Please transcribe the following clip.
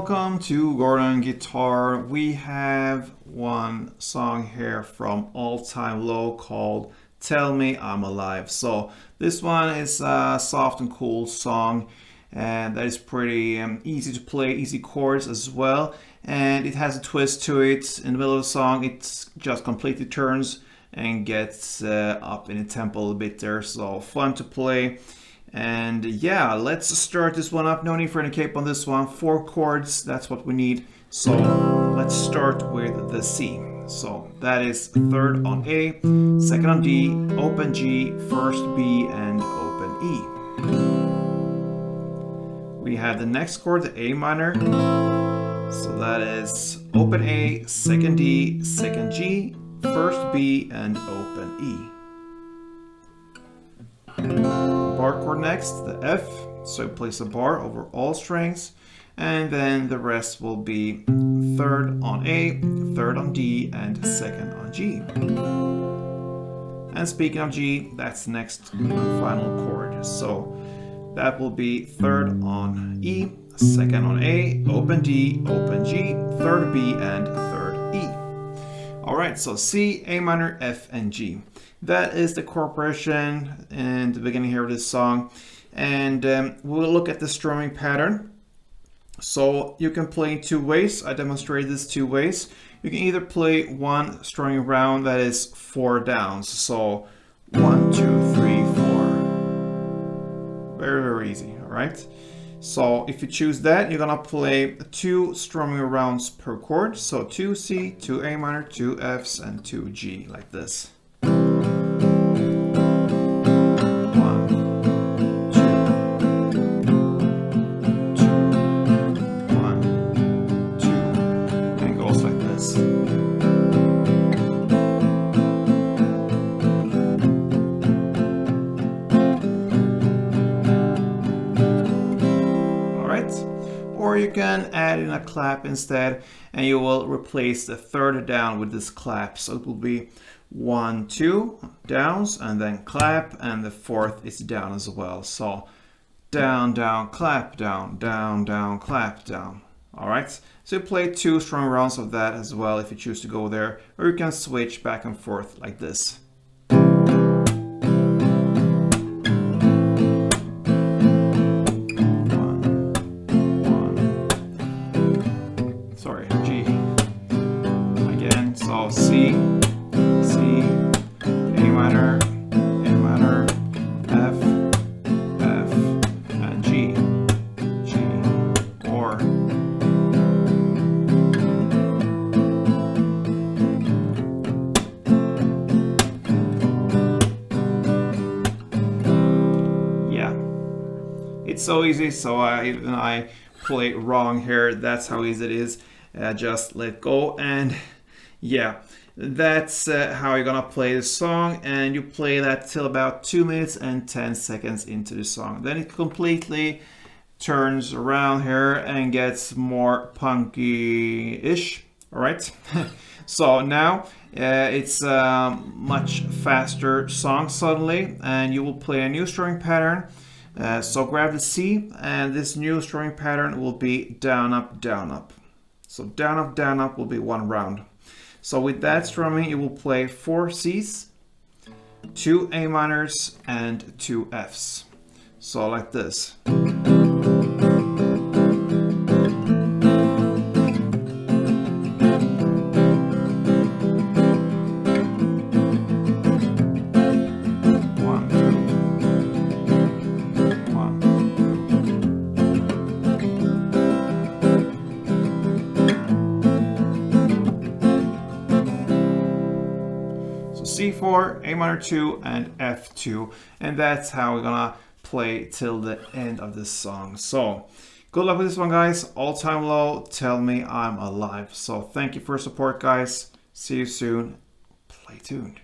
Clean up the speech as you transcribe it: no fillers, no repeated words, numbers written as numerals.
welcome to Gordon Guitar. We have one song here from All Time Low called Tell Me I'm Alive. So this one is a soft and cool song, and that is pretty easy to play, easy chords as well. And it has a twist to it. In the middle of the song, it just completely turns and gets up in the tempo a little bit there. So fun to play. And yeah, let's start this one up. No need for any cape on this one. 4 chords, that's what we need. So let's start with the C. So that is 3rd on A, 2nd on D, open G, 1st B, and open E. We have the next chord, the A minor. So that is open A, 2nd D, 2nd G, 1st B, and open E. Bar chord next, the F, so place a bar over all strings, and then the rest will be 3rd on A, 3rd on D, and 2nd on G. And speaking of G, that's the next final chord. So that will be 3rd on E, 2nd on A, open D, open G, 3rd B, and 3rd E. Alright, so C, A minor, F, and G. That is the chord progression in the beginning here of this song. And we'll look at the strumming pattern. So you can play in 2 ways. I demonstrated this 2 ways. You can either play one strumming round that is 4 downs. So 1, 2, 3, 4. Very, very easy, all right? So if you choose that, you're gonna play 2 strumming rounds per chord. So 2 C, 2 A minor, 2 Fs, and 2 G, like this. Or you can add in a clap instead, and you will replace the 3rd down with this clap. So it will be 1, 2 downs, and then clap, and the 4th is down as well. So down, down, clap, down, down, down, clap, down. All right. So you play 2 strong rounds of that as well if you choose to go there, or you can switch back and forth like this. Sorry, G. Again, so C, C, A minor, F, F, and G, G, or yeah, it's so easy. So I play wrong here. That's how easy it is. Just let go, and yeah, that's how you're gonna play the song, and you play that till about 2 minutes and 10 seconds into the song. Then it completely turns around here and gets more punky-ish. All right. So now it's a much faster song suddenly, and you will play a new strumming pattern. So grab the C, and this new strumming pattern will be down, up, down, up. So down, up will be 1 round. So with that strumming, you will play 4 Cs, 2 A minors, and 2 Fs. So like this. C4, A minor 2, and F2, and that's how we're gonna play till the end of this song. So good luck with this one, guys. All Time Low, Tell Me I'm Alive. So thank you for your support, guys. See you soon. Play tuned.